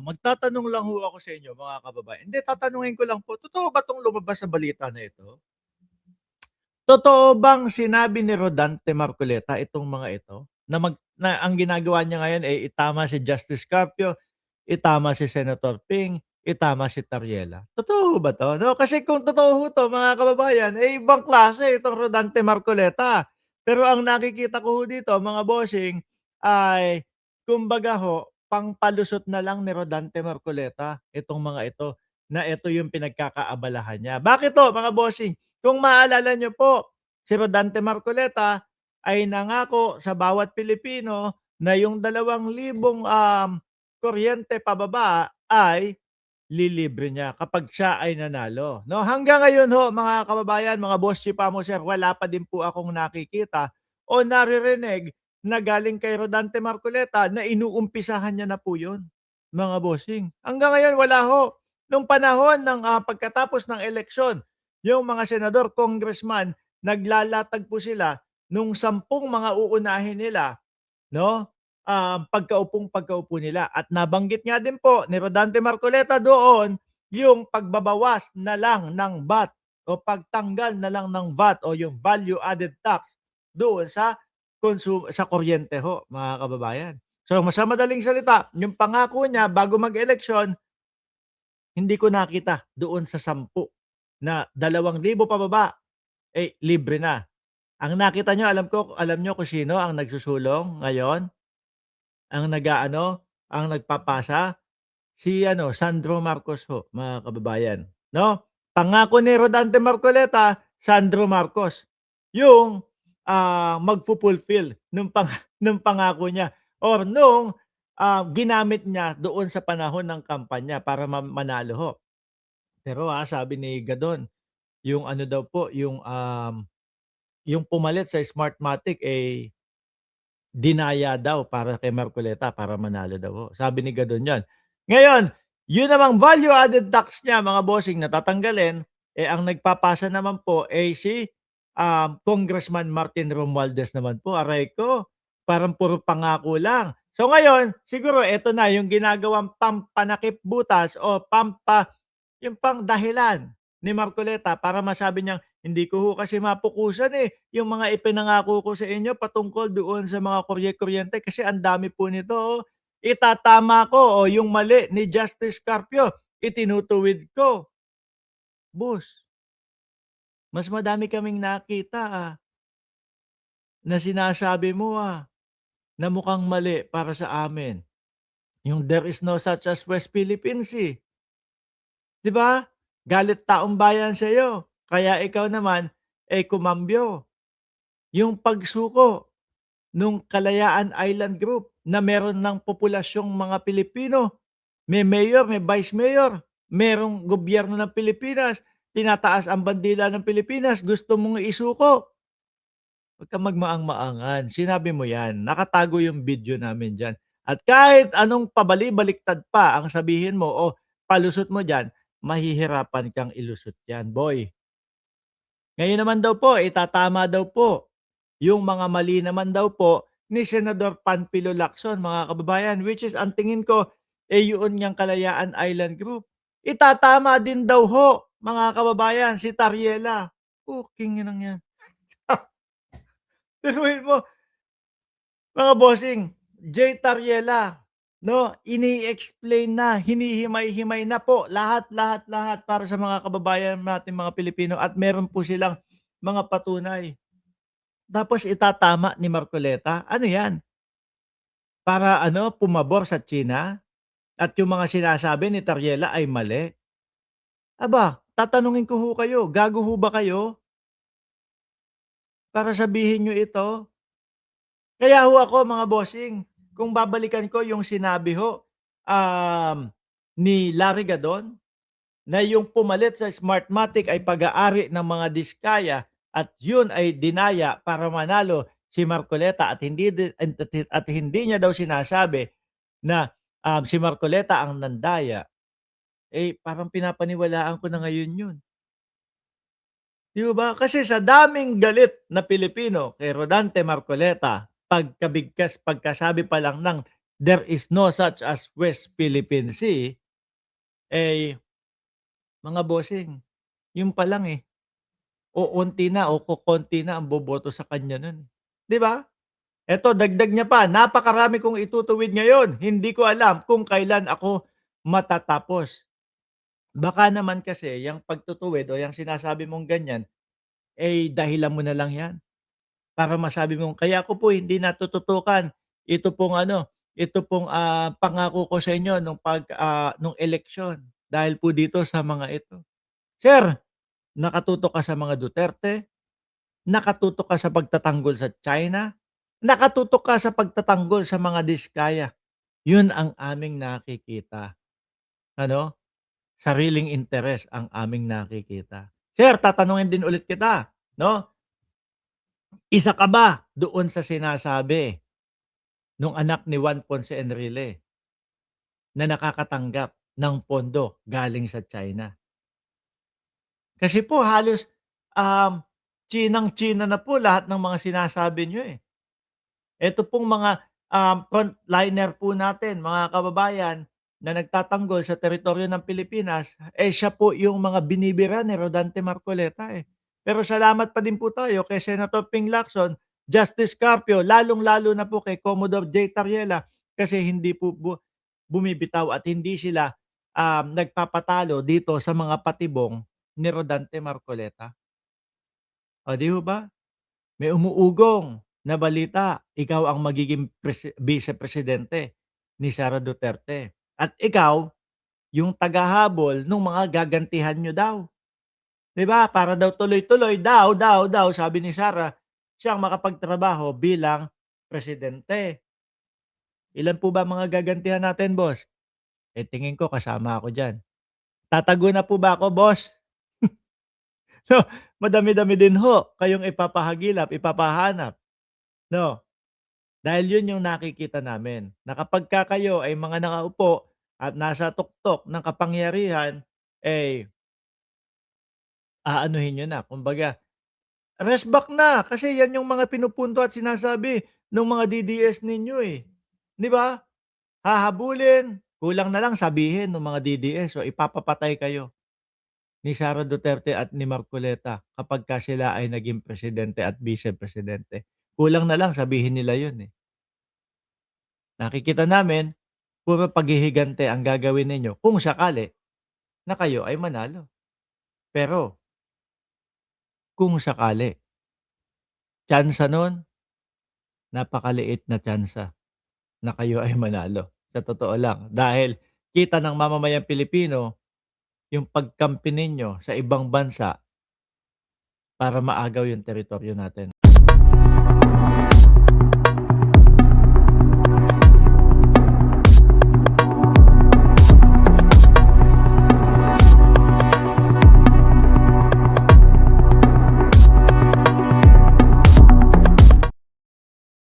Magtatanong lang ho ako sa inyo mga kababayan. Hindi, tatanungin ko lang po, totoo ba 'tong lumabas sa balita na ito? Totoo bang sinabi ni Rodante Marcoleta itong mga ito, na ang ginagawa niya ngayon ay itama si Justice Carpio, itama si Senator Ping, itama si Tariela? Totoo ho ba 'to, 'no? Kasi kung totoo ho 'to mga kababayan, eh, ibang klase itong Rodante Marcoleta. Pero ang nakikita ko ho dito mga bossing ay kumbaga ho, pangpalusot na lang ni Rodante Marcoleta itong mga ito, na ito yung pinagkakaabalahan niya. Bakit ho mga bossing? Kung maalala niyo po, si Rodante Marcoleta ay nangako sa bawat Pilipino na yung 2,000 kuryente pababa ay lilibre niya kapag siya ay nanalo, 'no? Hanggang ngayon ho mga kababayan, mga boss chipamo sir, wala pa din po akong nakikita o naririnig na galing kay Rodante Marcoleta na inuumpisahan niya na po 'yun, mga bossing. Hanggang ngayon wala ho. Nung panahon ng, pagkatapos ng eleksyon, yung mga senador, congressman, naglalatag po sila nung 10 mga uunahin nila, 'no, pagkaupo nila at nabanggit nga din po ni Rodante Marcoleta doon yung pagbabawas na lang ng VAT o pagtanggal na lang ng VAT o yung value added tax doon sa sa kuryente ho, mga kababayan. So, sa madaling salita, yung pangako niya bago mag-eleksyon, hindi ko nakita doon sa 10 na 2,000 pababa, eh, libre na. Ang nakita niyo, alam niyo kung sino ang nagsusulong ngayon? Ang ang nagpapasa, si Sandro Marcos ho, mga kababayan, 'no? Pangako ni Rodante Marcoleta, Sandro Marcos, yung, magfu-fulfill nung nung pangako niya or nung, ginamit niya doon sa panahon ng kampanya para manalo ho. Pero, sabi ni Gadon, yung daw po, yung pumalit sa Smartmatic, eh, dinaya daw para kay Marcoleta para manalo daw ho, sabi ni Gadon 'yan. Ngayon, yun namang value added tax niya mga bossing na tatanggalin, eh, ang nagpapasa naman po, eh, si, Congressman Martin Romualdez naman po, aray ko, parang puro pangako lang. So ngayon, siguro eto na yung ginagawang pampanakip butas o yung pangdahilan ni Marcoleta para masabi niyang, "Hindi ko ho kasi mapukusan, eh, yung mga ipinangako ko sa inyo patungkol doon sa mga kuryente kasi ang dami po nito, oh. Itatama ko, oh, yung mali ni Justice Carpio, itinutuwid ko." Boss, mas madami kaming nakita, na sinasabi mo, na mukhang mali para sa amin. Yung there is no such as West Philippines, eh. 'Di ba? Galit taong bayan sa'yo, kaya ikaw naman, eh, kumambyo. Yung pagsuko nung Kalayaan Island Group na meron ng populasyong mga Pilipino, may mayor, may vice mayor, merong gobyerno ng Pilipinas, tinataas ang bandila ng Pilipinas, gusto mong isuko. Huwag kang magmaang-maangan, sinabi mo 'yan, nakatago yung video namin diyan. At kahit anong pabali-baliktad pa ang sabihin mo o palusot mo diyan, mahihirapan kang ilusot 'yan, boy. Ngayon naman daw po, itatama daw po yung mga mali naman daw po ni Senador Panfilo Lacson, mga kababayan, which is ang tingin ko, eh, yun ngang Kalayaan Island Group. Itatama din daw ho, mga kababayan, si Tariela. Puking inang yan. Biruin mo, mga bossing, J. Tariela, 'no, ini-explain na, hinihimay-himay na po lahat para sa mga kababayan nating mga Pilipino at meron po silang mga patunay. Tapos itatama ni Marcoleta, ano 'yan, para pumabor sa China at yung mga sinasabi ni Tariela ay mali. Aba, tatanungin ko ho kayo, gago ho ba kayo para sabihin niyo ito? Kaya ho ako mga bossing, kung babalikan ko yung sinabi ho, ni Larry Gadon, na yung pumalit sa Smartmatic ay pag-aari ng mga diskaya at yun ay dinaya para manalo si Marcoleta at hindi niya daw sinasabi na, si Marcoleta ang nandaya, eh, parang pinapaniwalaan ko na ngayon yun. 'Di ba? Kasi sa daming galit na Pilipino kay Rodante Marcoleta, pagkasabi pa lang ng there is no such as West Philippine Sea, eh, mga bossing, yun pa lang, uunti na o kokonti na ang boboto sa kanya nun, 'di ba? Eto dagdag niya pa, "Napakarami kong itutuwid ngayon, hindi ko alam kung kailan ako matatapos." Baka naman kasi yang pagtutuwid o yang sinasabi mong ganyan, dahilan mo na lang 'yan para masabi mong, "Kaya ko po hindi natututukan ito pong ano, ito pong, pangako ko sa inyo nung eleksyon dahil po dito sa mga ito." Sir, nakatutok ka sa mga Duterte, nakatutok ka sa pagtatanggol sa China, nakatutok ka sa pagtatanggol sa mga Diskaya. Yun ang aming nakikita, ano, sariling interes ang aming nakikita. Sir, tatanungin din ulit kita, 'no, isa ka ba doon sa sinasabi nung anak ni Juan Ponce Enrile na nakakatanggap ng pondo galing sa China? Kasi po halos, Chinang-China na po lahat ng mga sinasabi niyo, Eto pong mga, frontliner po natin, mga kababayan na nagtatanggol sa teritoryo ng Pilipinas, siya po yung mga binibira ni Rodante Marcoleta, Pero salamat pa din po tayo kay Senator Ping Lacson, Justice Carpio, lalong-lalo na po kay Commodore J. Tariela kasi hindi po bumibitaw at hindi sila, nagpapatalo dito sa mga patibong ni Rodante Marcoleta. O, 'di ho ba? May umuugong na balita, ikaw ang magiging bisepresidente ni Sara Duterte at ikaw yung tagahabol nung mga gagantihan niyo daw, 'di ba? Para daw tuloy-tuloy daw sabi ni Sara, siyang makapagtrabaho bilang presidente. Ilan po ba mga gagantihan natin, boss? Tingin ko kasama ako diyan. Tatago na po ba ako, boss? So, madami-dami din ho kayong ipapahagilap, ipapahanap, 'no? Dahil yun yung nakikita namin, na kapagka kayo ay mga nakaupo at nasa tuktok ng kapangyarihan, aanuhin niyo na kumbaga, "Rest back na." Kasi yan yung mga pinupunto at sinasabi nung mga DDS ninyo, 'di ba? Hahabulin, kulang na lang sabihin nung mga DDS, "O ipapapatay kayo ni Sara Duterte at ni Marcoleta kapagka sila ay naging presidente at bisepresidente." Kulang na lang sabihin nila yun, Nakikita namin puro paghihigante ang gagawin ninyo kung sakali na kayo ay manalo. Pero kung sakali, tyansa nun, napakaliit na tyansa na kayo ay manalo, sa totoo lang. Dahil kita ng mamamayang Pilipino yung pagkampi ninyo sa ibang bansa para maagaw yung teritoryo natin.